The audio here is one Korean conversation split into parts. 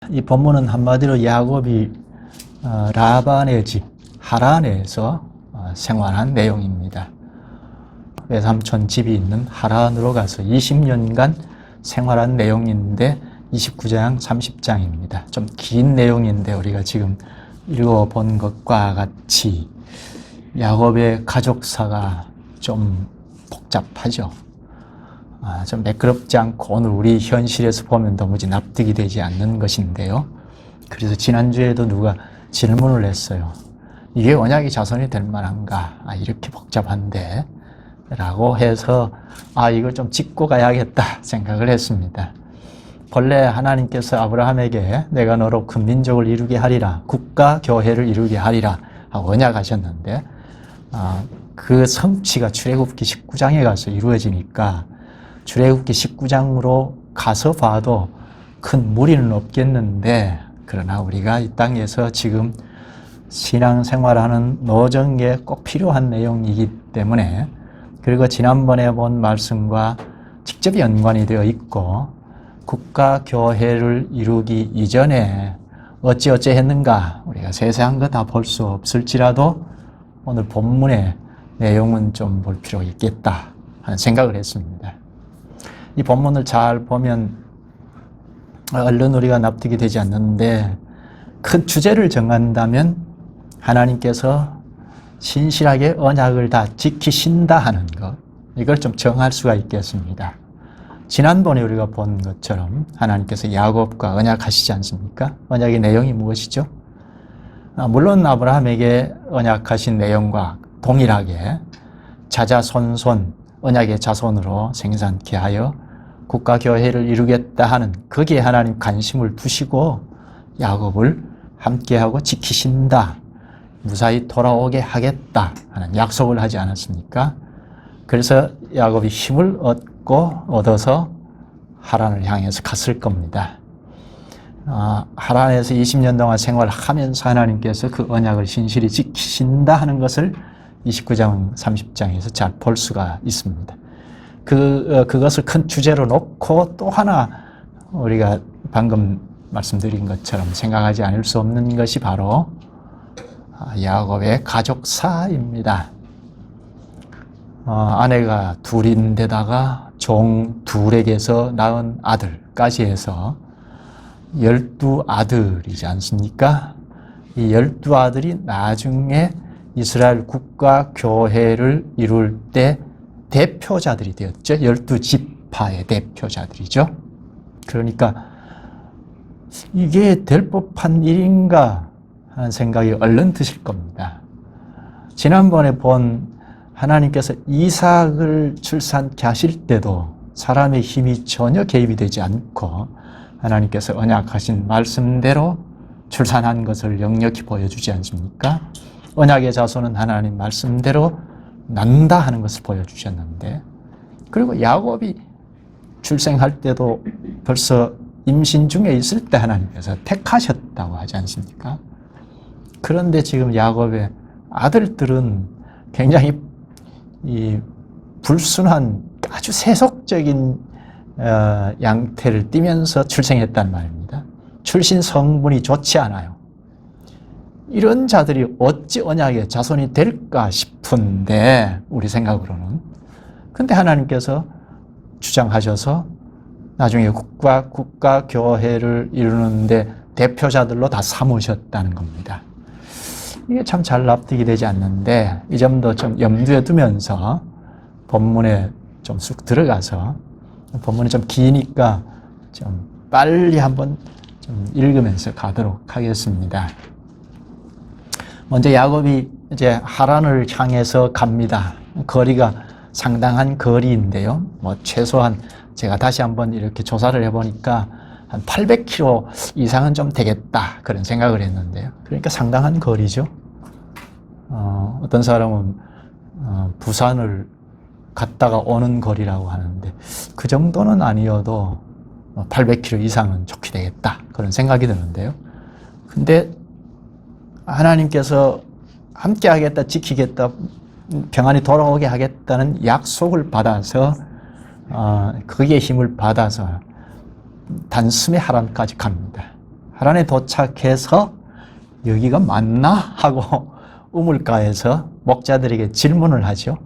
이 본문은 한마디로 야곱이 라반의 집 하란에서 생활한 내용입니다. 외삼촌 집이 있는 하란으로 가서 20년간 생활한 내용인데 29장 30장입니다. 좀 긴 내용인데 우리가 지금 읽어본 것과 같이 야곱의 가족사가 좀 복잡하죠. 좀 매끄럽지 않고 오늘 우리 현실에서 보면 도무지 납득이 되지 않는 것인데요. 그래서 지난주에도 누가 질문을 했어요. 이게 언약의 자손이 될 만한가? 이렇게 복잡한데 라고 해서 이걸 좀 짚고 가야겠다 생각을 했습니다. 본래 하나님께서 아브라함에게 내가 너로 큰 민족을 이루게 하리라, 국가 교회를 이루게 하리라 하고 언약하셨는데 그 성취가 출애굽기 19장에 가서 이루어지니까 출애굽기 19장으로 가서 봐도 큰 무리는 없겠는데, 그러나 우리가 이 땅에서 지금 신앙생활하는 노정에 꼭 필요한 내용이기 때문에, 그리고 지난번에 본 말씀과 직접 연관이 되어 있고 국가 교회를 이루기 이전에 어찌어찌 했는가 우리가 세세한 거 다 볼 수 없을지라도 오늘 본문의 내용은 좀 볼 필요가 있겠다 하는 생각을 했습니다. 이 본문을 잘 보면 얼른 우리가 납득이 되지 않는데, 큰 주제를 정한다면 하나님께서 신실하게 언약을 다 지키신다 하는 것, 이걸 좀 정할 수가 있겠습니다. 지난번에 우리가 본 것처럼 하나님께서 야곱과 언약하시지 않습니까? 언약의 내용이 무엇이죠? 물론 아브라함에게 언약하신 내용과 동일하게 자자손손 언약의 자손으로 생산케 하여 국가교회를 이루겠다 하는, 거기에 하나님 관심을 두시고 야곱을 함께하고 지키신다, 무사히 돌아오게 하겠다 하는 약속을 하지 않았습니까? 그래서 야곱이 힘을 얻어서 하란을 향해서 갔을 겁니다. 하란에서 20년 동안 생활하면서 하나님께서 그 언약을 신실히 지키신다 하는 것을 29장 30장에서 잘 볼 수가 있습니다. 그것을 큰 주제로 놓고 또 하나 우리가 방금 말씀드린 것처럼 생각하지 않을 수 없는 것이 바로 야곱의 가족사입니다. 아내가 둘인데다가 종 둘에게서 낳은 아들까지 해서 12아들이지 않습니까? 이 12아들이 나중에 이스라엘 국가 교회를 이룰 때 대표자들이 되었죠. 12지파의 대표자들이죠. 그러니까 이게 될 법한 일인가 하는 생각이 얼른 드실 겁니다. 지난번에 본 하나님께서 이삭을 출산케 하실 때도 사람의 힘이 전혀 개입이 되지 않고 하나님께서 언약하신 말씀대로 출산한 것을 역력히 보여주지 않습니까? 언약의 자손은 하나님 말씀대로 난다 하는 것을 보여주셨는데, 그리고 야곱이 출생할 때도 벌써 임신 중에 있을 때 하나님께서 택하셨다고 하지 않습니까? 그런데 지금 야곱의 아들들은 굉장히 이 불순한 아주 세속적인 양태를 띠면서 출생했단 말입니다. 출신 성분이 좋지 않아요. 이런 자들이 어찌 언약의 자손이 될까 싶은데, 우리 생각으로는. 근데 하나님께서 주장하셔서 나중에 국가 교회를 이루는데 대표자들로 다 삼으셨다는 겁니다. 이게 참 잘 납득이 되지 않는데, 이 점도 좀 염두에 두면서 본문에 좀 쑥 들어가서, 본문이 좀 기니까 좀 빨리 한번 좀 읽으면서 가도록 하겠습니다. 먼저 야곱이 이제 하란을 향해서 갑니다. 거리가 상당한 거리인데요. 최소한 제가 다시 한번 이렇게 조사를 해보니까 한 800km 이상은 좀 되겠다, 그런 생각을 했는데요. 그러니까 상당한 거리죠. 어떤 사람은 부산을 갔다가 오는 거리라고 하는데 그 정도는 아니어도 800km 이상은 좋게 되겠다, 그런 생각이 드는데요. 근데 하나님께서 함께 하겠다, 지키겠다, 평안히 돌아오게 하겠다는 약속을 받아서 거기에 힘을 받아서 단숨에 하란까지 갑니다. 하란에 도착해서 여기가 맞나? 하고 우물가에서 목자들에게 질문을 하죠.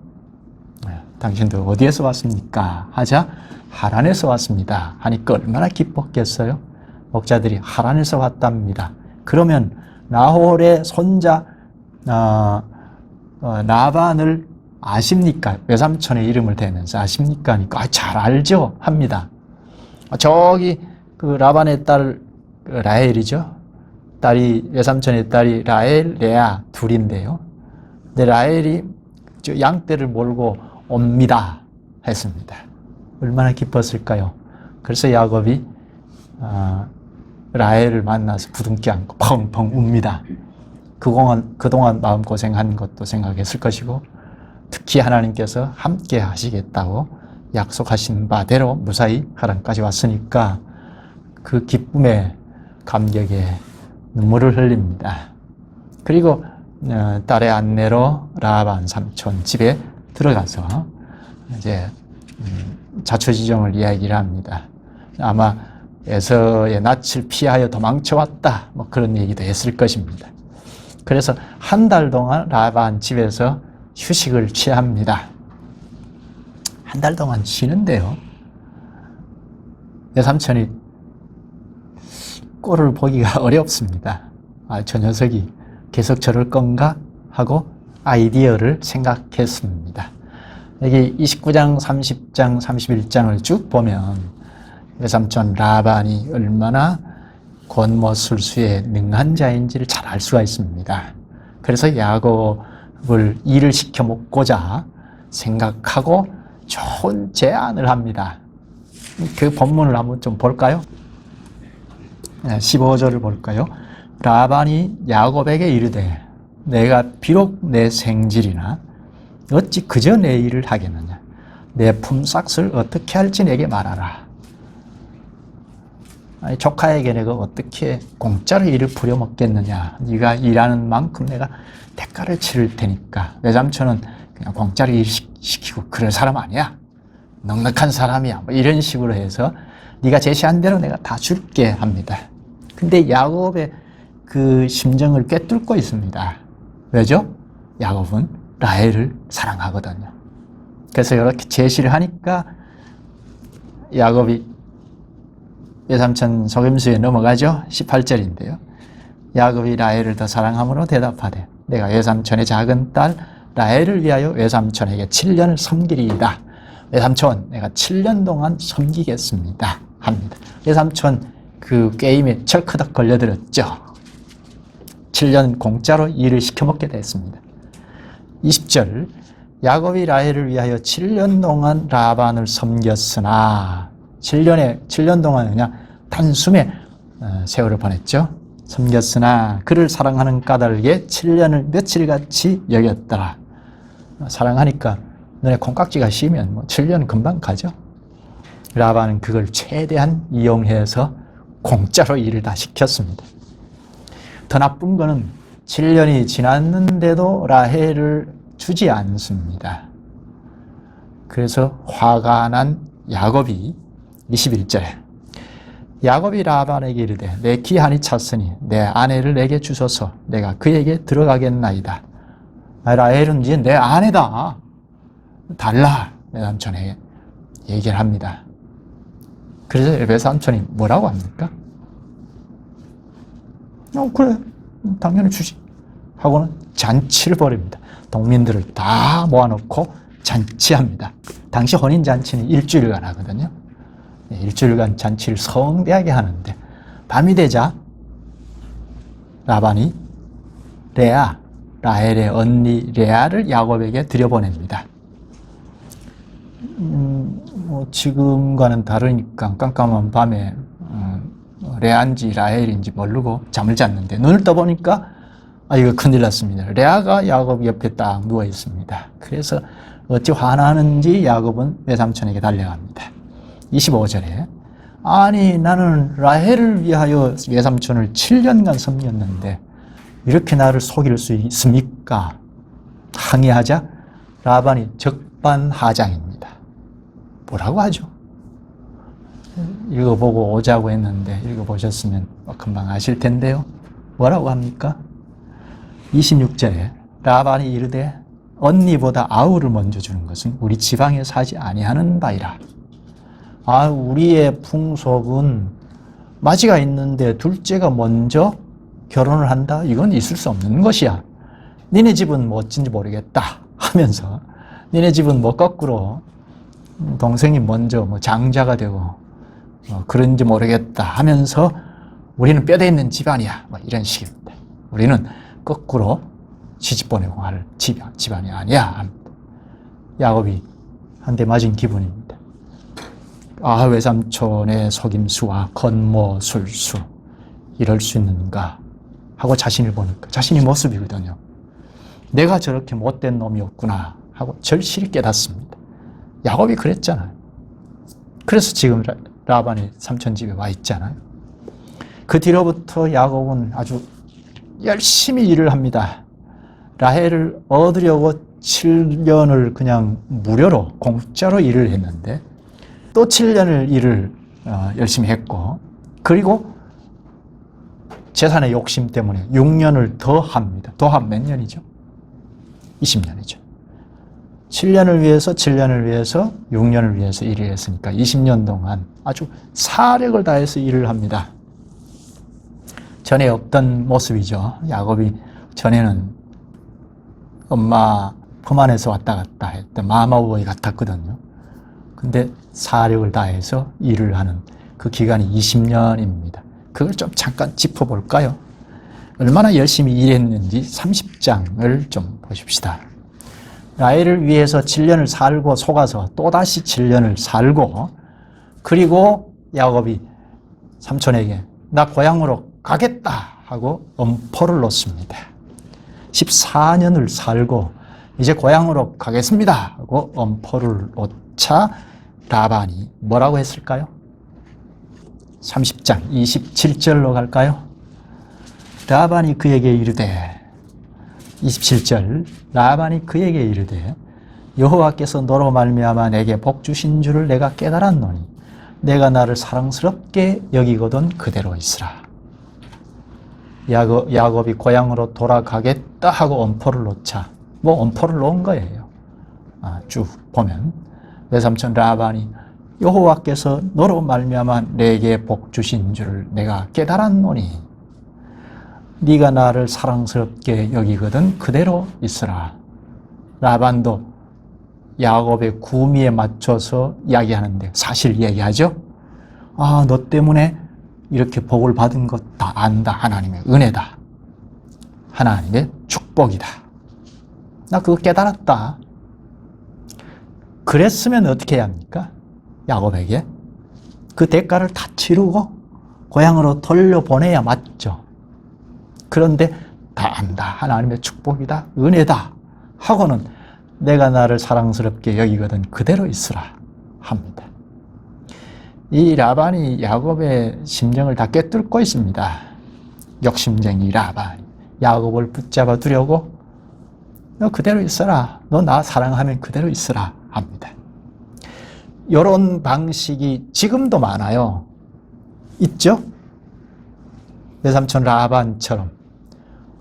당신도 어디에서 왔습니까? 하자 하란에서 왔습니다. 하니까 얼마나 기뻤겠어요? 목자들이 하란에서 왔답니다. 그러면 나홀의 손자 라반을 아십니까? 외삼촌의 이름을 대면서 아십니까? 하니까 잘 알죠? 합니다. 저기 그 라반의 딸 라헬이죠. 딸이 외삼촌의 딸이 라헬, 레아 둘인데요. 근데 라헬이 양떼를 몰고 옵니다 했습니다. 얼마나 기뻤을까요? 그래서 야곱이 라헬을 만나서 부둥켜 안고 펑펑 웁니다. 그동안 마음고생한 것도 생각했을 것이고 특히 하나님께서 함께 하시겠다고 약속하신 바대로 무사히 하란까지 왔으니까 그 기쁨에 감격에 눈물을 흘립니다. 그리고 딸의 안내로 라반 삼촌 집에 들어가서 이제 자초지종을 이야기를 합니다. 아마 에서의 낯을 피하여 도망쳐왔다 뭐 그런 얘기도 했을 것입니다. 그래서 한 달 동안 라반 집에서 휴식을 취합니다. 한 달 동안 쉬는데요. 내 삼촌이 꼴을 보기가 어렵습니다. 저 녀석이 계속 저럴 건가 하고 아이디어를 생각했습니다. 여기 29장, 30장, 31장을 쭉 보면 외삼촌 라반이 얼마나 권모술수에 능한 자인지를 잘 알 수가 있습니다. 그래서 야곱을 일을 시켜 먹고자 생각하고 좋은 제안을 합니다. 그 본문을 한번 좀 볼까요? 15절을 볼까요? 라반이 야곱에게 이르되 내가 비록 내 생질이나 어찌 그저 내 일을 하겠느냐. 내 품삯을 어떻게 할지 내게 말하라. 아니, 조카에게 내가 어떻게 공짜로 일을 부려먹겠느냐. 네가 일하는 만큼 내가 대가를 치를 테니까. 외삼촌은 그냥 공짜로 일 시키고 그럴 사람 아니야. 넉넉한 사람이야. 뭐 이런 식으로 해서 네가 제시한 대로 내가 다 줄게 합니다. 근데 야곱의 그 심정을 꿰뚫고 있습니다. 왜죠? 야곱은 라헬을 사랑하거든요. 그래서 이렇게 제시를 하니까 야곱이 외삼촌 속임수에 넘어가죠. 18절인데요. 야곱이 라헬을 더 사랑함으로 대답하되 내가 외삼촌의 작은 딸 라헬을 위하여 외삼촌에게 7년을 섬기리이다. 외삼촌 내가 7년 동안 섬기겠습니다 합니다. 외삼촌 그 게임에 철커덕 걸려들었죠. 7년 공짜로 일을 시켜먹게 됐습니다. 20절 야곱이 라헬을 위하여 7년 동안 라반을 섬겼으나 7년 동안 그냥 단숨에 세월을 보냈죠. 섬겼으나 그를 사랑하는 까닭에 7년을 며칠같이 여겼더라. 사랑하니까 눈에 콩깍지가 씌면 뭐 7년 금방 가죠. 라반은 그걸 최대한 이용해서 공짜로 일을 다 시켰습니다. 더 나쁜 거는 7년이 지났는데도 라헬을 주지 않습니다. 그래서 화가 난 야곱이 21절에 야곱이 라반에게 이르되 내 기한이 찼으니 내 아내를 내게 주소서 내가 그에게 들어가겠나이다. 라헬은 이제 내 아내다. 달라. 외삼촌에게 얘기를 합니다. 그래서 외삼촌이 뭐라고 합니까? 그래 당연히 주지 하고는 잔치를 벌입니다. 동민들을 다 모아놓고 잔치합니다. 당시 혼인잔치는 일주일간 하거든요. 일주일간 잔치를 성대하게 하는데 밤이 되자 라반이 라헬의 언니 레아를 야곱에게 들여보냅니다. 지금과는 다르니까 깜깜한 밤에 레아인지 라헬인지 모르고 잠을 잤는데 눈을 떠보니까 이거 큰일 났습니다. 레아가 야곱 옆에 딱 누워 있습니다. 그래서 어찌 화나는지 야곱은 외삼촌에게 달려갑니다. 25절에 아니 나는 라헬을 위하여 외삼촌을 7년간 섬겼는데 이렇게 나를 속일 수 있습니까? 항의하자 라반이 적반하장입니다. 뭐라고 하죠? 읽어보고 오자고 했는데 읽어보셨으면 금방 아실 텐데요. 뭐라고 합니까? 26절에 라반이 이르되 언니보다 아우를 먼저 주는 것은 우리 지방에 사지 아니하는 바이라. 우리의 풍속은 맞이가 있는데 둘째가 먼저 결혼을 한다? 이건 있을 수 없는 것이야. 니네 집은 뭐 어쩐지 모르겠다 하면서 니네 집은 뭐 거꾸로 동생이 먼저 뭐 장자가 되고 그런지 모르겠다 하면서 우리는 뼈대 있는 집안이야. 뭐 이런 식입니다. 우리는 거꾸로 시집 보내고 할 집안이 아니야. 야곱이 한 대 맞은 기분입니다. 외삼촌의 속임수와 건모술수 이럴 수 있는가 하고 자신을 보니까 자신이 모습이거든요. 내가 저렇게 못된 놈이었구나 하고 절실히 깨닫습니다. 야곱이 그랬잖아요. 그래서 지금 라반이 삼촌 집에 와 있잖아요. 그 뒤로부터 야곱은 아주 열심히 일을 합니다. 라헬을 얻으려고 7년을 그냥 무료로 공짜로 일을 했는데 또 7년을 일을 열심히 했고, 그리고 재산의 욕심 때문에 6년을 더 합니다. 더하면 몇 년이죠? 20년이죠. 7년을 위해서 6년을 위해서 일을 했으니까 20년 동안 아주 사력을 다해서 일을 합니다. 전에 없던 모습이죠. 야곱이 전에는 엄마 품 안에서 왔다 갔다 했던 마마보이 같았거든요. 근데 사력을 다해서 일을 하는 그 기간이 20년입니다. 그걸 좀 잠깐 짚어볼까요? 얼마나 열심히 일했는지 30장을 좀 보십시다. 라헬을 위해서 7년을 살고 속아서 또다시 7년을 살고, 그리고 야곱이 삼촌에게 나 고향으로 가겠다 하고 엄포를 놓습니다. 14년을 살고 이제 고향으로 가겠습니다 하고 엄포를 놓자 라반이 뭐라고 했을까요? 30장 27절로 갈까요? 라반이 그에게 이르되 27절 라반이 그에게 이르되 여호와께서 너로 말미암아 내게 복 주신 줄을 내가 깨달았노니 내가 나를 사랑스럽게 여기거든 그대로 있으라. 야곱이 고향으로 돌아가겠다 하고 엄포를 놓자 엄포를 놓은 거예요. 쭉 보면 외삼촌 라반이 여호와께서 너로 말미암아 내게 복 주신 줄을 내가 깨달았노니 네가 나를 사랑스럽게 여기거든 그대로 있으라. 라반도 야곱의 구미에 맞춰서 이야기하는데 사실 얘기하죠. 너 때문에 이렇게 복을 받은 것 다 안다. 하나님의 은혜다. 하나님의 축복이다. 나 그거 깨달았다. 그랬으면 어떻게 해야 합니까? 야곱에게 그 대가를 다 치르고 고향으로 돌려보내야 맞죠. 그런데 다 안다. 하나님의 축복이다. 은혜다. 하고는 내가 나를 사랑스럽게 여기거든 그대로 있으라 합니다. 이 라반이 야곱의 심정을 다 꿰뚫고 있습니다. 욕심쟁이 라반이 야곱을 붙잡아 두려고 너 그대로 있어라. 너 나 사랑하면 그대로 있으라 합니다. 이런 방식이 지금도 많아요. 있죠? 외삼촌 라반처럼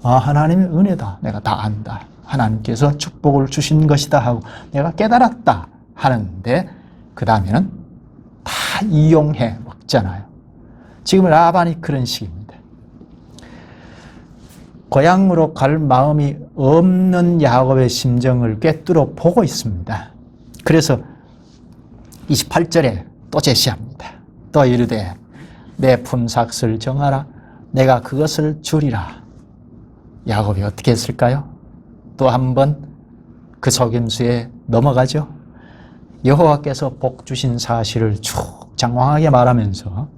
하나님의 은혜다. 내가 다 안다. 하나님께서 축복을 주신 것이다 하고 내가 깨달았다 하는데 그 다음에는 다 이용해 먹잖아요. 지금 라반이 그런 식입니다. 고향으로 갈 마음이 없는 야곱의 심정을 꿰뚫어 보고 있습니다. 그래서 28절에 또 제시합니다. 또 이르되 내 품삯을 정하라. 내가 그것을 주리라. 야곱이 어떻게 했을까요? 또 한 번 그 속임수에 넘어가죠. 여호와께서 복 주신 사실을 쭉 장황하게 말하면서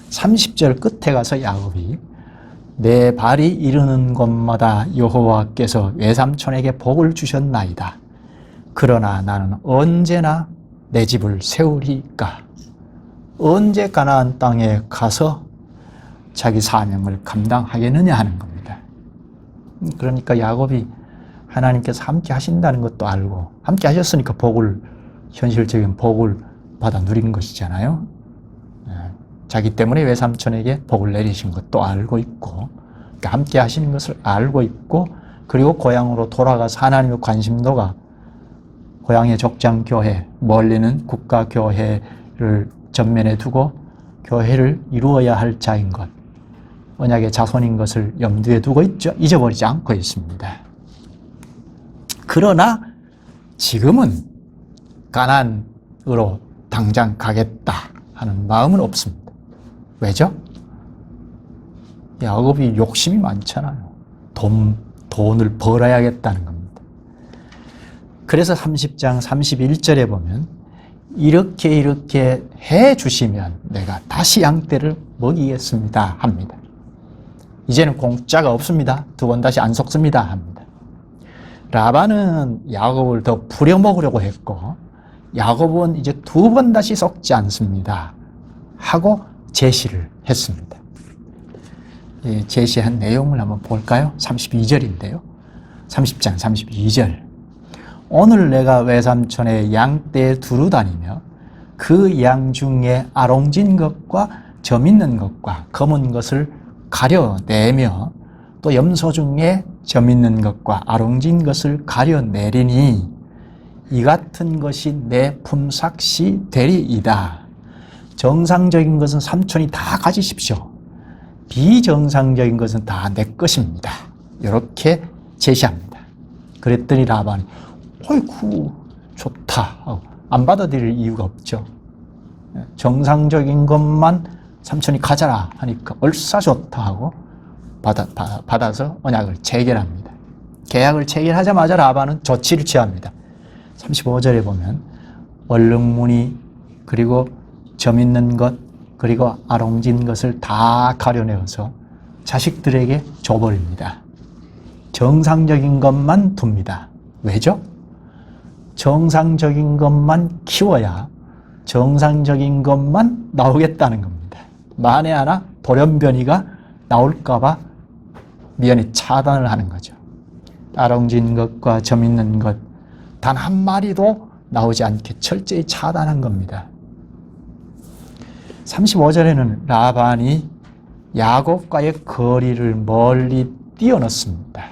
30절 끝에 가서 야곱이 내 발이 이르는 곳마다 여호와께서 외삼촌에게 복을 주셨나이다. 그러나 나는 언제나 내 집을 세우리까. 언제 가나안 땅에 가서 자기 사명을 감당하겠느냐 하는 겁니다. 그러니까 야곱이 하나님께서 함께 하신다는 것도 알고 함께 하셨으니까 현실적인 복을 받아 누린 것이잖아요. 자기 때문에 외삼촌에게 복을 내리신 것도 알고 있고, 그러니까 함께 하시는 것을 알고 있고, 그리고 고향으로 돌아가서 하나님의 관심도가 고향의 족장교회, 멀리는 국가교회를 전면에 두고 교회를 이루어야 할 자인 것, 언약의 자손인 것을 염두에 두고 있죠. 잊어버리지 않고 있습니다. 그러나 지금은 가나안으로 당장 가겠다 하는 마음은 없습니다. 왜죠? 야곱이 욕심이 많잖아요. 돈을 벌어야겠다는 겁니다. 그래서 30장 31절에 보면 이렇게 해 주시면 내가 다시 양떼를 먹이겠습니다 합니다. 이제는 공짜가 없습니다. 두 번 다시 안 속습니다 합니다. 라반은 야곱을 더 부려먹으려고 했고, 야곱은 이제 두 번 다시 속지 않습니다 하고 제시를 했습니다. 제시한 내용을 한번 볼까요? 32절인데요. 30장 32절. 오늘 내가 외삼촌의 양떼에 두루 다니며 그 양 중에 아롱진 것과 점 있는 것과 검은 것을 가려내며 또 염소 중에 점 있는 것과 아롱진 것을 가려내리니 이 같은 것이 내 품삯이 되리이다. 정상적인 것은 삼촌이 다 가지십시오. 비정상적인 것은 다 내 것입니다. 이렇게 제시합니다. 그랬더니 라반이 어이구 좋다 하고 안 받아들일 이유가 없죠. 정상적인 것만 삼촌이 가져라 하니까 얼싸 좋다 하고 받아서 언약을 체결합니다. 계약을 체결하자마자 라반은 조치를 취합니다. 35절에 보면 얼룩무늬 그리고 점 있는 것 그리고 아롱진 것을 다 가려내어서 자식들에게 줘버립니다. 정상적인 것만 둡니다. 왜죠? 정상적인 것만 키워야 정상적인 것만 나오겠다는 겁니다. 만에 하나 돌연변이가 나올까봐 미연에 차단을 하는 거죠. 아롱진 것과 점 있는 것 단 한 마리도 나오지 않게 철저히 차단한 겁니다. 35절에는 라반이 야곱과의 거리를 멀리 띄어넣습니다.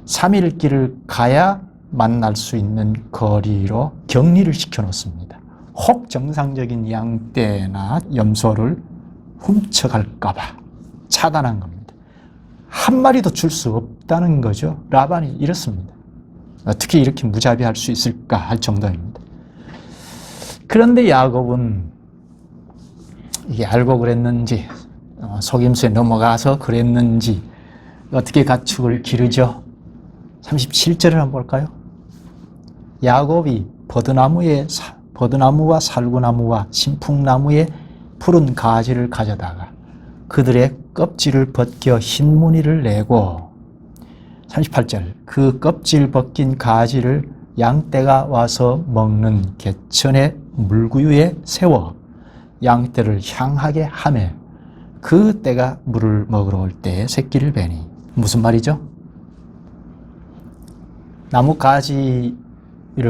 3일 길을 가야 만날 수 있는 거리로 격리를 시켜놓습니다. 혹 정상적인 양떼나 염소를 훔쳐갈까 봐 차단한 겁니다. 한 마리도 줄 수 없다는 거죠. 라반이 이렇습니다. 어떻게 이렇게 무자비할 수 있을까 할 정도입니다. 그런데 야곱은 이게 알고 그랬는지 속임수에 넘어가서 그랬는지 어떻게 가축을 기르죠? 37절을 한번 볼까요? 야곱이 버드나무와 살구나무와 신풍나무의 푸른 가지를 가져다가 그들의 껍질을 벗겨 흰 무늬를 내고 38절 그 껍질 벗긴 가지를 양떼가 와서 먹는 개천의 물구유에 세워 양떼를 향하게 하매 그 떼가 물을 먹으러 올 때에 새끼를 베니. 무슨 말이죠? 나무 가지를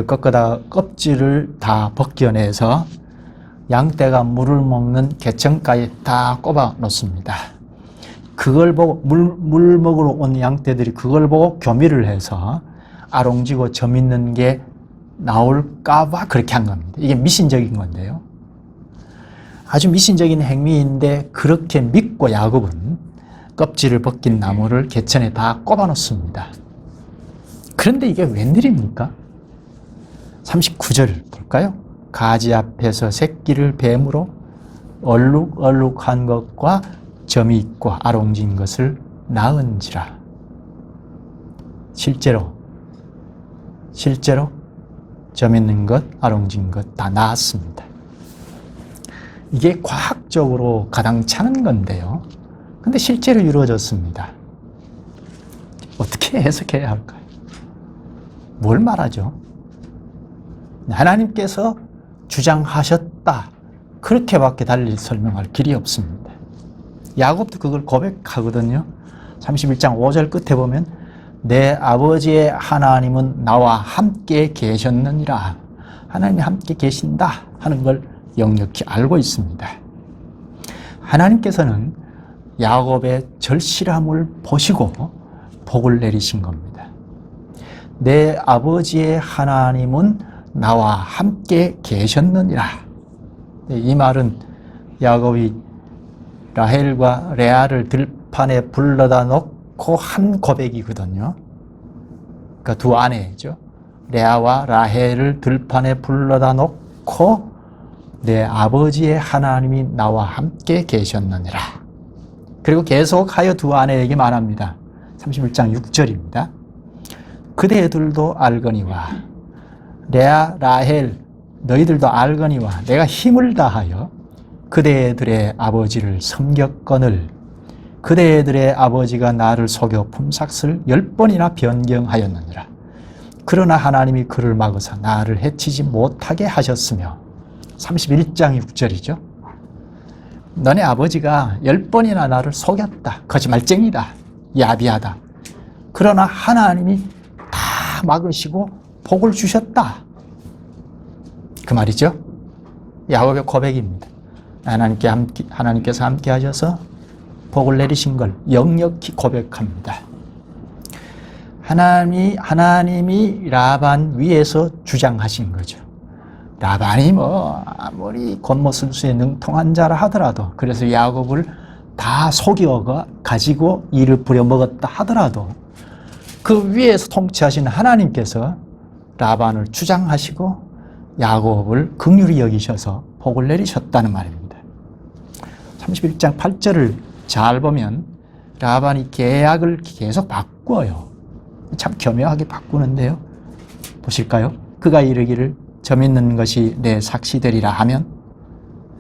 꺾어다 껍질을 다 벗겨내서 양떼가 물을 먹는 개천가에 다 꼽아 놓습니다. 그걸 보고 물 먹으러 온 양떼들이 그걸 보고 교미를 해서 아롱지고 점 있는 게 나올까봐 그렇게 한 겁니다. 이게 미신적인 건데요. 아주 미신적인 행위인데 그렇게 믿고 야곱은 껍질을 벗긴 나무를 개천에 다 꼽아 놓습니다. 그런데 이게 웬일입니까? 39절 볼까요? 가지 앞에서 새끼를 뱀으로 얼룩얼룩한 것과 점이 있고 아롱진 것을 낳은지라. 실제로 점 있는 것, 아롱진 것 다 낳았습니다. 이게 과학적으로 가당찮은 건데요. 근데 실제로 이루어졌습니다. 어떻게 해석해야 할까요? 뭘 말하죠? 하나님께서 주장하셨다. 그렇게밖에 달리 설명할 길이 없습니다. 야곱도 그걸 고백하거든요. 31장 5절 끝에 보면 내 아버지의 하나님은 나와 함께 계셨느니라. 하나님이 함께 계신다 하는 걸 역력히 알고 있습니다. 하나님께서는 야곱의 절실함을 보시고 복을 내리신 겁니다. 내 아버지의 하나님은 나와 함께 계셨느니라. 이 말은 야곱이 라헬과 레아를 들판에 불러다 놓고 한 고백이거든요. 그러니까 두 아내죠. 레아와 라헬을 들판에 불러다 놓고 내 아버지의 하나님이 나와 함께 계셨느니라. 그리고 계속하여 두 아내에게 말합니다. 31장 6절입니다. 그대들도 알거니와 레아, 라헬 너희들도 알거니와 내가 힘을 다하여 그대들의 아버지를 섬겼거늘 그대들의 아버지가 나를 속여 품삯을 10번이나 변경하였느니라. 그러나 하나님이 그를 막으사 나를 해치지 못하게 하셨으며 31장 6절이죠. 너네 아버지가 10번이나 나를 속였다. 거짓말쟁이다. 야비하다. 그러나 하나님이 다 막으시고 복을 주셨다. 그 말이죠. 야곱의 고백입니다. 하나님께서 함께 하셔서 복을 내리신 걸 역력히 고백합니다. 하나님이 라반 위에서 주장하신 거죠. 라반이 아무리 겉모술수에 능통한 자라 하더라도, 그래서 야곱을 다 속여 가지고 이를 부려먹었다 하더라도 그 위에서 통치하신 하나님께서 라반을 주장하시고 야곱을 긍휼히 여기셔서 복을 내리셨다는 말입니다. 31장 8절을 잘 보면 라반이 계약을 계속 바꿔요. 참 교묘하게 바꾸는데요. 보실까요? 그가 이르기를 점 있는 것이 내 삭시되리라 하면,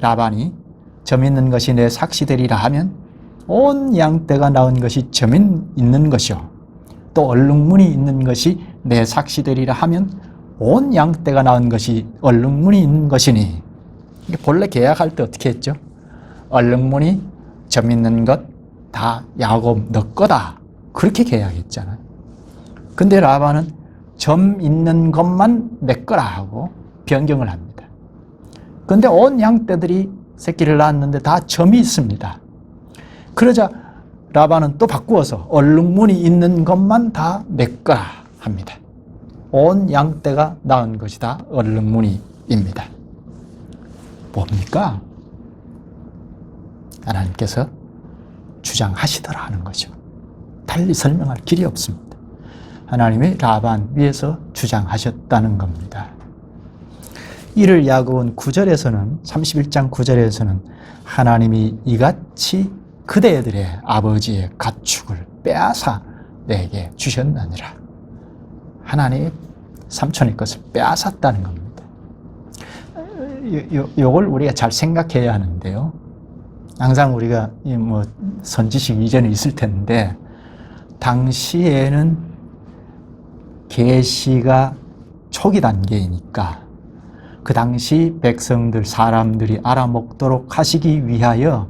라반이 점 있는 것이 내 삭시되리라 하면 온 양떼가 낳은 것이 점 있는 것이요 또 얼룩무늬 있는 것이 내 삭시되리라 하면 온 양떼가 낳은 것이 얼룩무늬 있는 것이니. 본래 계약할 때 어떻게 했죠? 얼룩무늬 점 있는 것 다 야곱 너 거다, 그렇게 계약했잖아요. 근데 라반은 점 있는 것만 내 거라 하고 변경을 합니다. 근데 온 양떼들이 새끼를 낳았는데 다 점이 있습니다. 그러자 라반은 또 바꾸어서 얼룩무늬 있는 것만 다 내 거라 합니다. 온 양떼가 낳은 것이 다 얼룩무늬입니다. 뭡니까? 하나님께서 주장하시더라 하는 거죠. 달리 설명할 길이 없습니다. 하나님이 라반 위에서 주장하셨다는 겁니다. 이를 야곱은 9절에서는 31장 9절에서는 하나님이 이같이 그대들의 아버지의 가축을 빼앗아 내게 주셨느니라. 하나님이 삼촌의 것을 빼앗았다는 겁니다. 요걸 우리가 잘 생각해야 하는데요. 항상 우리가 선지식 이전에 있을 텐데, 당시에는 계시가 초기 단계이니까 그 당시 백성들, 사람들이 알아먹도록 하시기 위하여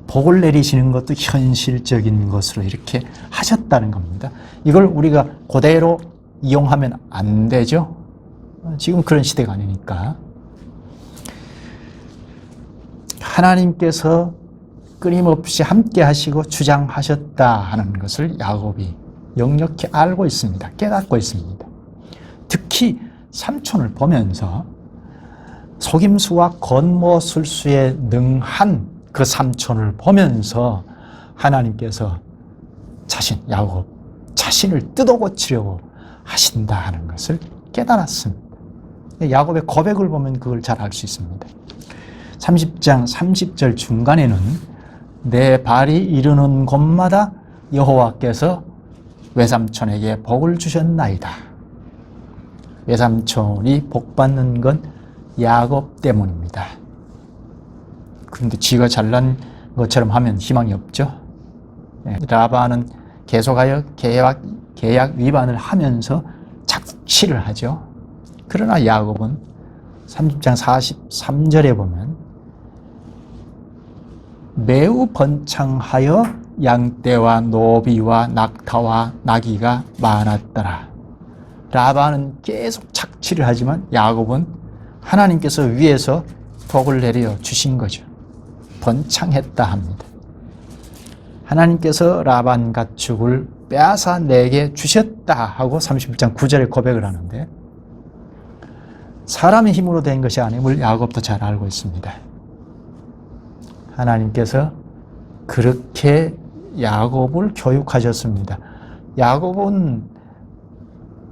복을 내리시는 것도 현실적인 것으로 이렇게 하셨다는 겁니다. 이걸 우리가 그대로 이용하면 안 되죠. 지금 그런 시대가 아니니까. 하나님께서 끊임없이 함께 하시고 주장하셨다 하는 것을 야곱이 역력히 알고 있습니다. 깨닫고 있습니다. 특히 삼촌을 보면서 속임수와 겉모술수에 능한 그 삼촌을 보면서 하나님께서 야곱 자신을 뜯어고치려고 하신다 하는 것을 깨달았습니다. 야곱의 고백을 보면 그걸 잘 알 수 있습니다. 30장 30절 중간에는 내 발이 이르는 곳마다 여호와께서 외삼촌에게 복을 주셨나이다. 외삼촌이 복받는 건 야곱 때문입니다. 그런데 지가 잘난 것처럼 하면 희망이 없죠. 라반은 계속하여 계약 위반을 하면서 착취를 하죠. 그러나 야곱은 30장 43절에 보면 매우 번창하여 양떼와 노비와 낙타와 나귀가 많았더라. 라반은 계속 착취를 하지만 야곱은 하나님께서 위에서 복을 내려 주신 거죠. 번창했다 합니다. 하나님께서 라반 가축을 빼앗아 내게 주셨다 하고 31장 9절에 고백을 하는데, 사람의 힘으로 된 것이 아님을 야곱도 잘 알고 있습니다. 하나님께서 그렇게 야곱을 교육하셨습니다. 야곱은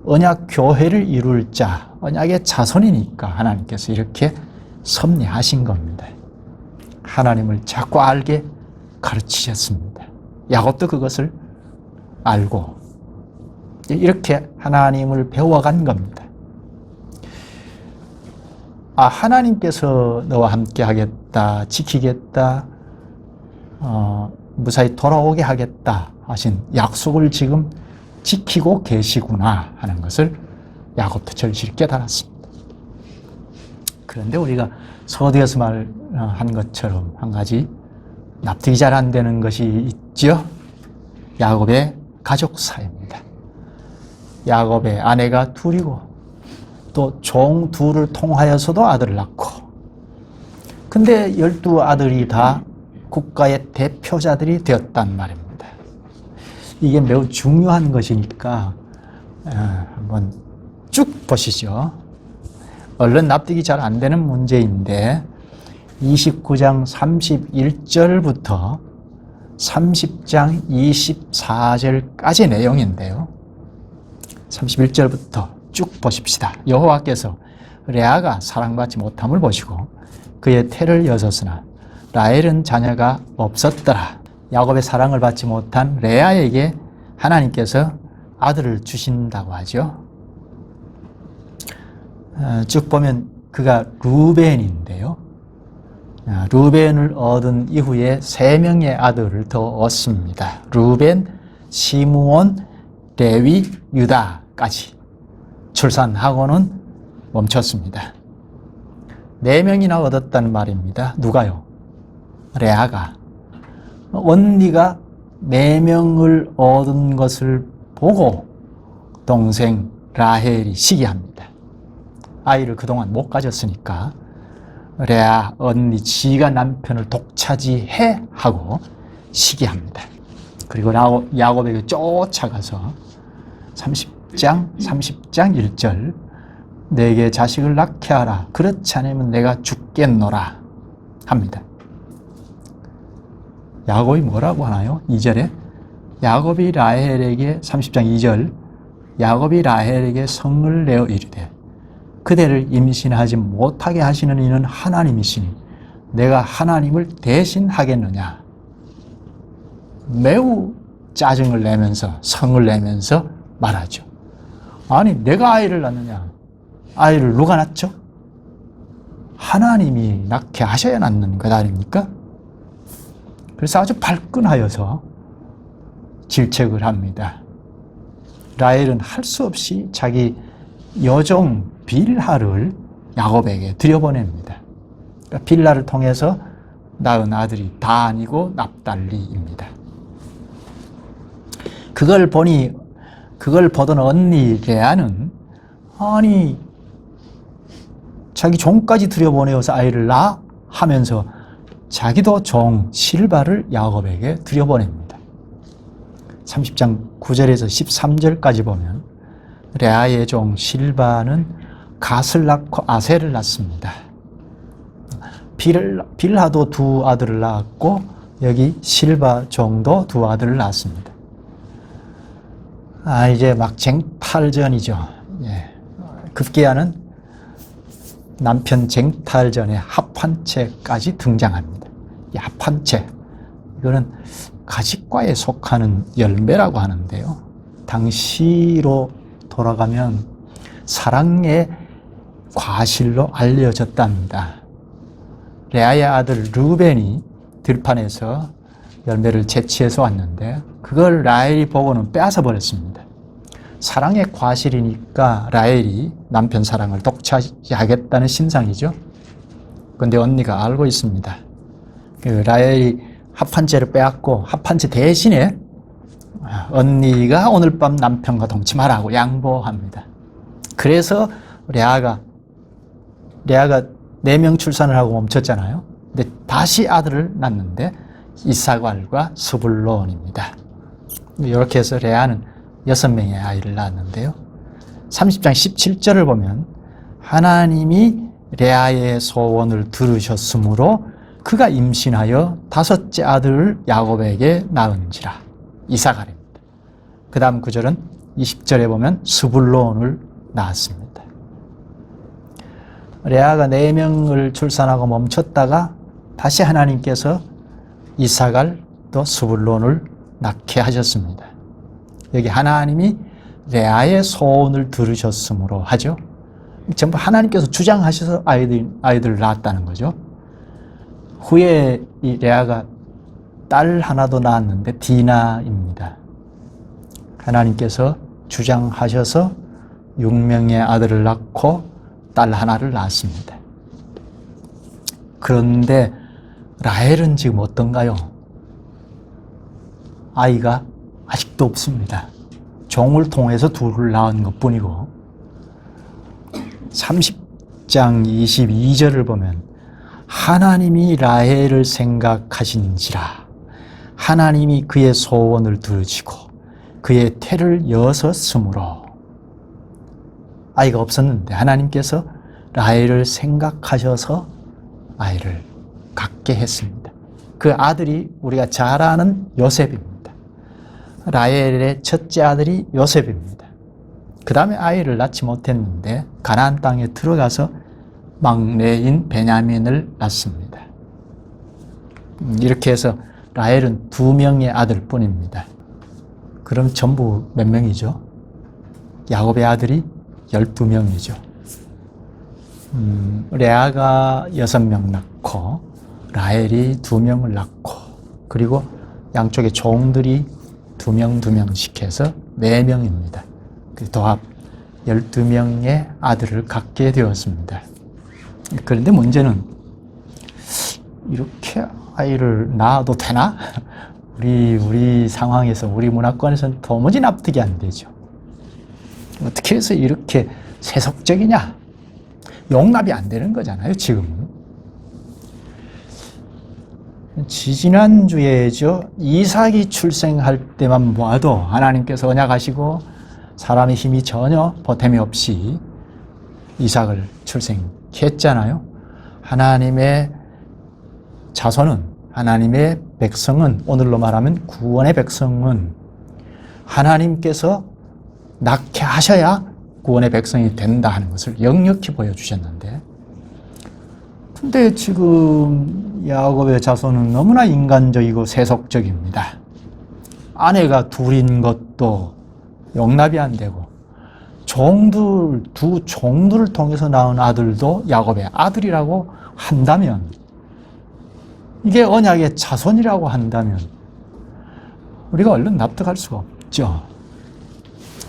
언약 교회를 이룰 자, 언약의 자손이니까 하나님께서 이렇게 섭리하신 겁니다. 하나님을 자꾸 알게 가르치셨습니다. 야곱도 그것을 알고 이렇게 하나님을 배워간 겁니다. 하나님께서 너와 함께 하겠다, 지키겠다, 무사히 돌아오게 하겠다 하신 약속을 지금 지키고 계시구나 하는 것을 야곱도 절실히 깨달았습니다. 그런데 우리가 서두에서 말한 것처럼 한 가지 납득이 잘 안 되는 것이 있죠. 야곱의 가족사입니다. 야곱의 아내가 둘이고 또 종 둘을 통하여서도 아들을 낳고, 근데 12아들이 다 국가의 대표자들이 되었단 말입니다. 이게 매우 중요한 것이니까 한번 쭉 보시죠. 얼른 납득이 잘 안 되는 문제인데 29장 31절부터 30장 24절까지 내용인데요. 31절부터 쭉 보십시다. 여호와께서 레아가 사랑받지 못함을 보시고 그의 태를 여섰으나 라헬은 자녀가 없었더라. 야곱의 사랑을 받지 못한 레아에게 하나님께서 아들을 주신다고 하죠. 쭉 보면 그가 루벤인데요. 루벤을 얻은 이후에 3명의 아들을 더 얻습니다. 루벤, 시므온, 레위, 유다까지 출산하고는 멈췄습니다. 4명이나 얻었다는 말입니다. 누가요? 레아가. 언니가 4명을 얻은 것을 보고 동생 라헬이 시기합니다. 아이를 그동안 못 가졌으니까 레아 언니 지가 남편을 독차지해 하고 시기합니다. 그리고 야곱에게 쫓아가서 30장 1절 내게 자식을 낳게 하라. 그렇지 않으면 내가 죽겠노라 합니다. 야곱이 뭐라고 하나요? 2절에 야곱이 라헬에게 30장 2절 야곱이 라헬에게 성을 내어 이르되 그대를 임신하지 못하게 하시는 이는 하나님이시니 내가 하나님을 대신하겠느냐. 매우 짜증을 내면서 성을 내면서 말하죠. 아니 내가 아이를 낳느냐. 아이를 누가 낳죠? 하나님이 낳게 하셔야 낳는 것 아닙니까? 그래서 아주 발끈하여서 질책을 합니다. 라헬은 할 수 없이 자기 여종 빌하를 야곱에게 들여보냅니다. 그러니까 빌하를 통해서 낳은 아들이 다니고 납달리입니다. 그걸 보던 언니 레아는 아니 자기 종까지 들여보내어서 아이를 낳아 하면서 자기도 종 실바를 야곱에게 들여보냅니다. 30장 9절에서 13절까지 보면 레아의 종 실바는 갓을 낳고 아셀을 낳습니다. 빌하도 2 아들을 낳았고 여기 실바 종도 2 아들을 낳았습니다. 이제 막 쟁탈전이죠. 예. 급기야는 남편 쟁탈전에 합한채까지 등장합니다. 이 합한채, 이거는 가지과에 속하는 열매라고 하는데요. 당시로 돌아가면 사랑의 과실로 알려졌답니다. 레아의 아들 루벤이 들판에서 열매를 채취해서 왔는데 그걸 라헬이 보고는 빼앗아 버렸습니다. 사랑의 과실이니까 라헬이 남편 사랑을 독차지하겠다는 신상이죠. 그런데 언니가 알고 있습니다. 라헬이 합한채를 빼앗고 합한채 대신에 언니가 오늘 밤 남편과 동침하라고 양보합니다. 그래서 레아가 4명 출산을 하고 멈췄잖아요. 근데 다시 아들을 낳는데 이사갈과 스불론입니다. 이렇게 해서 레아는 6명의 아이를 낳았는데요. 30장 17절을 보면 하나님이 레아의 소원을 들으셨으므로 그가 임신하여 5째 아들을 야곱에게 낳은지라. 이사갈입니다. 그 다음 구절은 20절에 보면 스불론을 낳았습니다. 레아가 4명을 출산하고 멈췄다가 다시 하나님께서 이사갈 또 스불론을 낳게 하셨습니다. 여기 하나님이 레아의 소원을 들으셨으므로 하죠. 전부 하나님께서 주장하셔서 아이들을 낳았다는 거죠. 후에 이 레아가 딸 하나도 낳았는데 디나입니다. 하나님께서 주장하셔서 6명의 아들을 낳고 딸 하나를 낳았습니다. 그런데 라헬은 지금 어떤가요? 아이가 아직도 없습니다. 종을 통해서 둘을 낳은 것뿐이고 30장 22절을 보면 하나님이 라헬을 생각하신지라 하나님이 그의 소원을 들으시고 그의 태를 여섰으므로 아이가 없었는데 하나님께서 라헬을 생각하셔서 아이를 갖게 했습니다. 그 아들이 우리가 잘 아는 요셉입니다. 라헬의 첫째 아들이 요셉입니다. 그 다음에 아이를 낳지 못했는데 가나안 땅에 들어가서 막내인 베냐민을 낳습니다. 이렇게 해서 라헬은 2명의 아들 뿐입니다. 그럼 전부 몇 명이죠? 야곱의 아들이 12명이죠. 레아가 6명 낳고 라헬이 2명을 낳고 그리고 양쪽에 종들이 2명씩 해서 4명입니다. 도합 12명의 아들을 갖게 되었습니다. 그런데 문제는 이렇게 아이를 낳아도 되나? 우리 상황에서 우리 문화권에서는 도무지 납득이 안 되죠. 어떻게 해서 이렇게 세속적이냐? 용납이 안 되는 거잖아요, 지금은. 지지난주에죠. 이삭이 출생할 때만 봐도 하나님께서 언약하시고 사람의 힘이 전혀 보탬이 없이 이삭을 출생했잖아요. 하나님의 자손은, 하나님의 백성은, 오늘로 말하면 구원의 백성은 하나님께서 낳게 하셔야 구원의 백성이 된다 하는 것을 역력히 보여주셨는데, 근데 지금 야곱의 자손은 너무나 인간적이고 세속적입니다. 아내가 둘인 것도 용납이 안 되고, 두 종들을 통해서 낳은 아들도 야곱의 아들이라고 한다면, 이게 언약의 자손이라고 한다면 우리가 얼른 납득할 수가 없죠.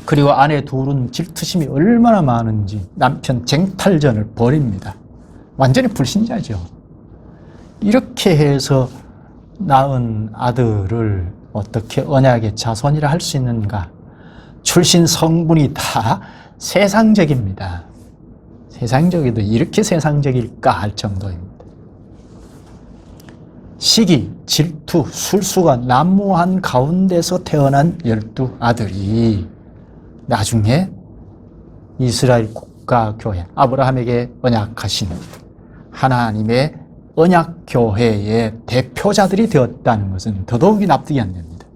그리고 아내 둘은 질투심이 얼마나 많은지 남편 쟁탈전을 벌입니다. 완전히 불신자죠. 이렇게 해서 낳은 아들을 어떻게 언약의 자손이라 할 수 있는가? 출신 성분이 다 세상적입니다. 세상적이도 이렇게 세상적일까 할 정도입니다. 시기, 질투, 술수가 난무한 가운데서 태어난 12아들이 나중에 이스라엘 국가교회, 아브라함에게 언약하신 하나님의 언약교회의 대표자들이 되었다는 것은 더더욱이 납득이 안 됩니다.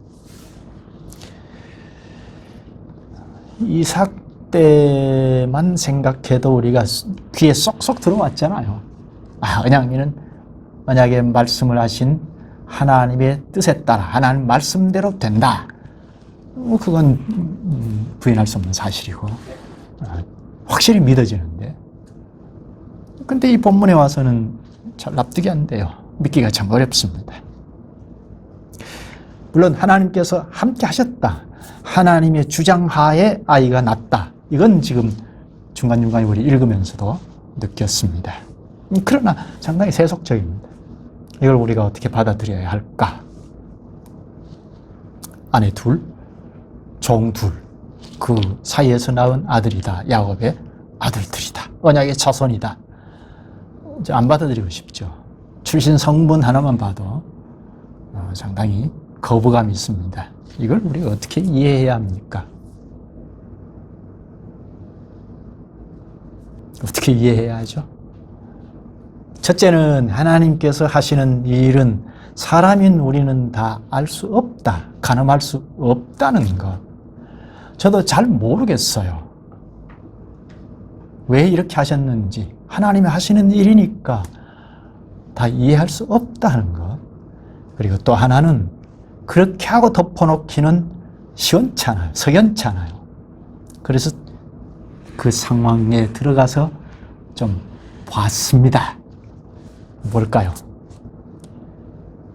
이삭 때만 생각해도 우리가 귀에 쏙쏙 들어왔잖아요. 언약인은 언약의 말씀을 하신 하나님의 뜻에 따라 하나님 말씀대로 된다. 그건 부인할 수 없는 사실이고 확실히 믿어지는데, 근데 이 본문에 와서는 잘 납득이 안 돼요. 믿기가 참 어렵습니다. 물론 하나님께서 함께 하셨다, 하나님의 주장하에 아이가 낳았다, 이건 지금 중간중간 우리 읽으면서도 느꼈습니다. 그러나 상당히 세속적입니다. 이걸 우리가 어떻게 받아들여야 할까? 아내 둘, 종 둘, 그 사이에서 낳은 아들이다. 야곱의 아들들이다. 언약의 자손이다. 안 받아들이고 싶죠. 출신 성분 하나만 봐도 상당히 거부감이 있습니다. 이걸 우리가 어떻게 이해해야 합니까? 어떻게 이해해야 하죠? 첫째는 하나님께서 하시는 일은 사람인 우리는 다 알 수 없다, 가늠할 수 없다는 것. 저도 잘 모르겠어요. 왜 이렇게 하셨는지. 하나님이 하시는 일이니까 다 이해할 수 없다는 것. 그리고 또 하나는 그렇게 하고 덮어놓기는 시원찮아요. 석연찮아요. 그래서 그 상황에 들어가서 좀 봤습니다. 뭘까요?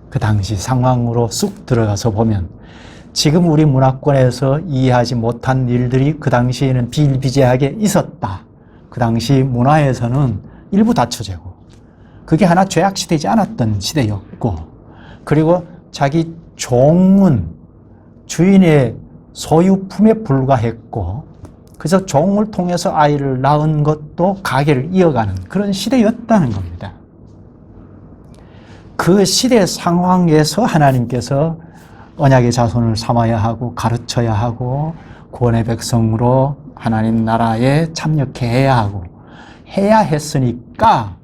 그 당시 상황으로 쑥 들어가서 보면 지금 우리 문화권에서 이해하지 못한 일들이 그 당시에는 비일비재하게 있었다. 그 당시 문화에서는 일부 다처제고 그게 하나 죄악시되지 않았던 시대였고, 그리고 자기 종은 주인의 소유품에 불과했고, 그래서 종을 통해서 아이를 낳은 것도 가계를 이어가는 그런 시대였다는 겁니다. 그 시대 상황에서 하나님께서 언약의 자손을 삼아야 하고 가르쳐야 하고 구원의 백성으로 하나님 나라에 참여해야 하고 해야 했으니까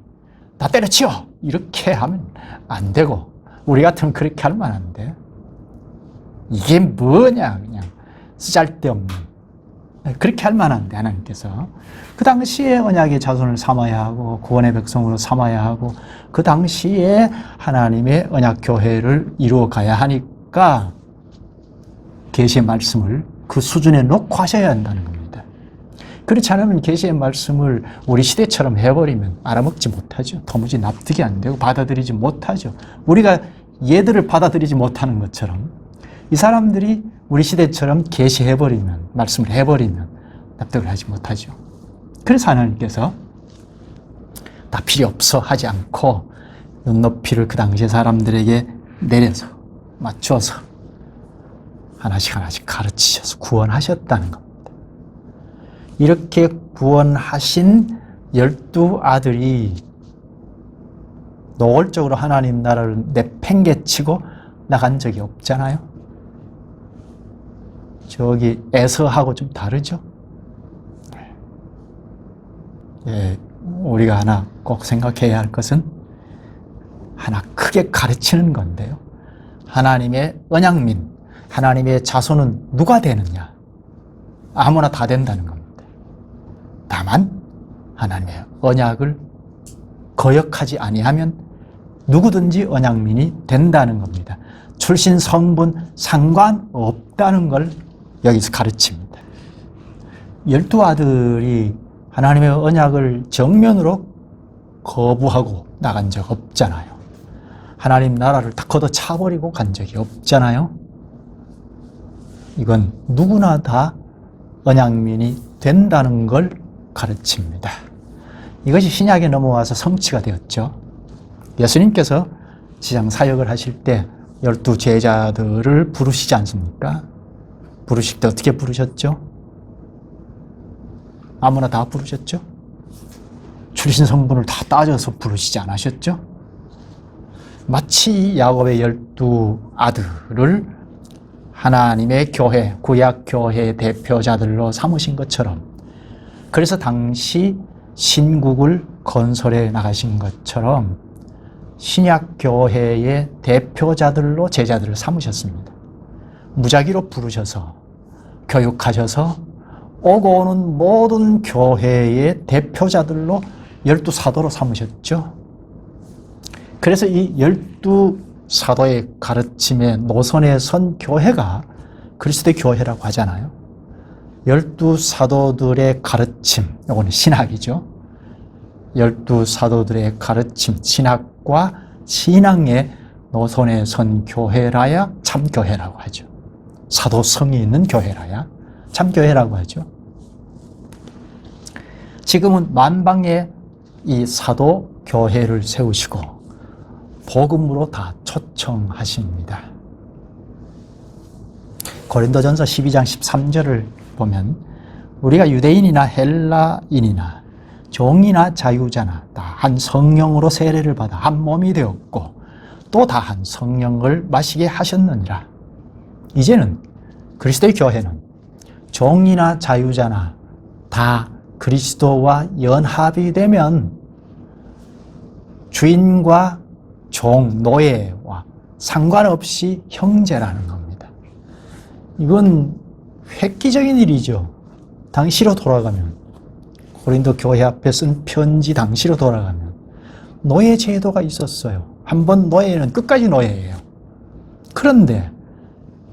다 때려치워! 이렇게 하면 안 되고, 우리 같으면 그렇게 하면 안 돼. 이게 뭐냐, 그냥 쓰잘데없는. 그렇게 할 만한데 하나님께서 그 당시에 언약의 자손을 삼아야 하고 구원의 백성으로 삼아야 하고 그 당시에 하나님의 언약 교회를 이루어 가야 하니까 계시의 말씀을 그 수준에 놓고 하셔야 한다는 겁니다. 그렇지 않으면 계시의 말씀을 우리 시대처럼 해버리면 알아먹지 못하죠. 도무지 납득이 안 되고 받아들이지 못하죠. 우리가 얘들을 받아들이지 못하는 것처럼 이 사람들이 우리 시대처럼 계시해버리면, 말씀을 해버리면 납득을 하지 못하죠. 그래서 하나님께서 다 필요 없어 하지 않고 눈높이를 그 당시의 사람들에게 내려서 맞춰서 하나씩 하나씩 가르치셔서 구원하셨다는 겁니다. 이렇게 구원하신 12아들이 노골적으로 하나님 나라를 내팽개치고 나간 적이 없잖아요. 저기 에서하고 좀 다르죠? 예, 우리가 하나 꼭 생각해야 할 것은 하나 크게 가르치는 건데요. 하나님의 언약민, 하나님의 자손은 누가 되느냐? 아무나 다 된다는 겁니다. 다만 하나님의 언약을 거역하지 아니하면 누구든지 언약민이 된다는 겁니다. 출신 성분 상관없다는 걸 여기서 가르칩니다. 12아들이 하나님의 언약을 정면으로 거부하고 나간 적 없잖아요. 하나님 나라를 다 걷어차버리고 간 적이 없잖아요. 이건 누구나 다 언약민이 된다는 걸 가르칩니다. 이것이 신약에 넘어와서 성취가 되었죠. 예수님께서 지상 사역을 하실 때 12 제자들을 부르시지 않습니까? 부르실 때 어떻게 부르셨죠? 아무나 다 부르셨죠? 출신 성분을 다 따져서 부르시지 않으셨죠? 마치 야곱의 12아들을 하나님의 교회, 구약 교회의 대표자들로 삼으신 것처럼, 그래서 당시 신국을 건설해 나가신 것처럼 신약 교회의 대표자들로 제자들을 삼으셨습니다. 무작위로 부르셔서 교육하셔서 오고 오는 모든 교회의 대표자들로 12사도로 삼으셨죠. 그래서 이 12사도의 가르침의 노선에 선 교회가 그리스도의 교회라고 하잖아요. 12사도들의 가르침, 이거는 신학이죠. 12사도들의 가르침, 신학과 신앙의 노선에 선 교회라야 참교회라고 하죠. 사도성이 있는 교회라야 참교회라고 하죠. 지금은 만방에 이 사도교회를 세우시고 복음으로 다 초청하십니다. 고린도전서 12장 13절을 보면 우리가 유대인이나 헬라인이나 종이나 자유자나 다 한 성령으로 세례를 받아 한 몸이 되었고 또 다 한 성령을 마시게 하셨느니라. 이제는 그리스도의 교회는 종이나 자유자나 다 그리스도와 연합이 되면 주인과 종, 노예와 상관없이 형제라는 겁니다. 이건 획기적인 일이죠. 당시로 돌아가면, 고린도 교회 앞에 쓴 편지 당시로 돌아가면 노예 제도가 있었어요. 한번 노예는 끝까지 노예예요. 그런데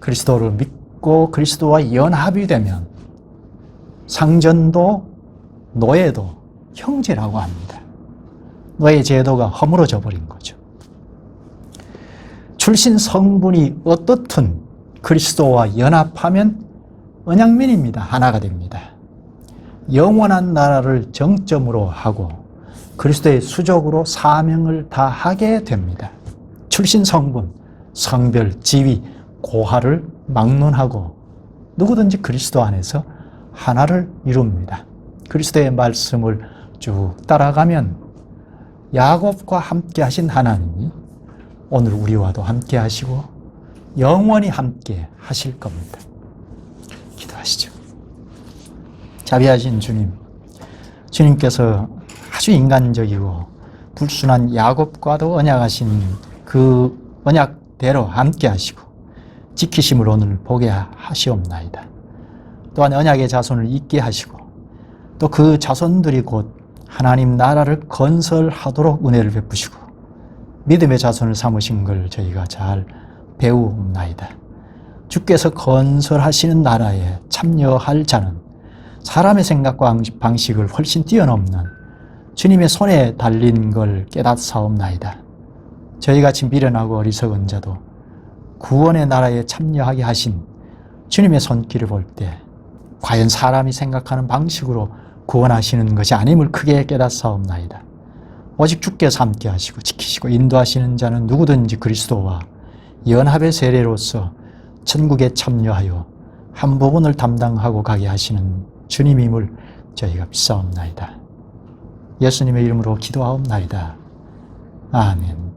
그리스도를 믿고 그리스도와 연합이 되면 상전도 노예도 형제라고 합니다. 노예 제도가 허물어져 버린 거죠. 출신 성분이 어떻든 그리스도와 연합하면 언약민입니다. 하나가 됩니다. 영원한 나라를 정점으로 하고 그리스도의 수족으로 사명을 다하게 됩니다. 출신 성분, 성별, 지위, 고하를 막론하고 누구든지 그리스도 안에서 하나를 이룹니다. 그리스도의 말씀을 쭉 따라가면 야곱과 함께 하신 하나님이 오늘 우리와도 함께 하시고 영원히 함께 하실 겁니다. 기도하시죠. 자비하신 주님, 주님께서 아주 인간적이고 불순한 야곱과도 언약하신 그 언약대로 함께 하시고 지키심을 오늘 보게 하시옵나이다. 또한 언약의 자손을 있게 하시고 또 그 자손들이 곧 하나님 나라를 건설하도록 은혜를 베푸시고 믿음의 자손을 삼으신 걸 저희가 잘 배우옵나이다. 주께서 건설하시는 나라에 참여할 자는 사람의 생각과 방식을 훨씬 뛰어넘는 주님의 손에 달린 걸 깨닫사옵나이다. 저희같이 미련하고 어리석은 자도 구원의 나라에 참여하게 하신 주님의 손길을 볼 때 과연 사람이 생각하는 방식으로 구원하시는 것이 아님을 크게 깨닫사옵나이다. 오직 주께서 함께 하시고 지키시고 인도하시는 자는 누구든지 그리스도와 연합의 세례로서 천국에 참여하여 한 부분을 담당하고 가게 하시는 주님임을 저희가 믿사옵나이다. 예수님의 이름으로 기도하옵나이다. 아멘.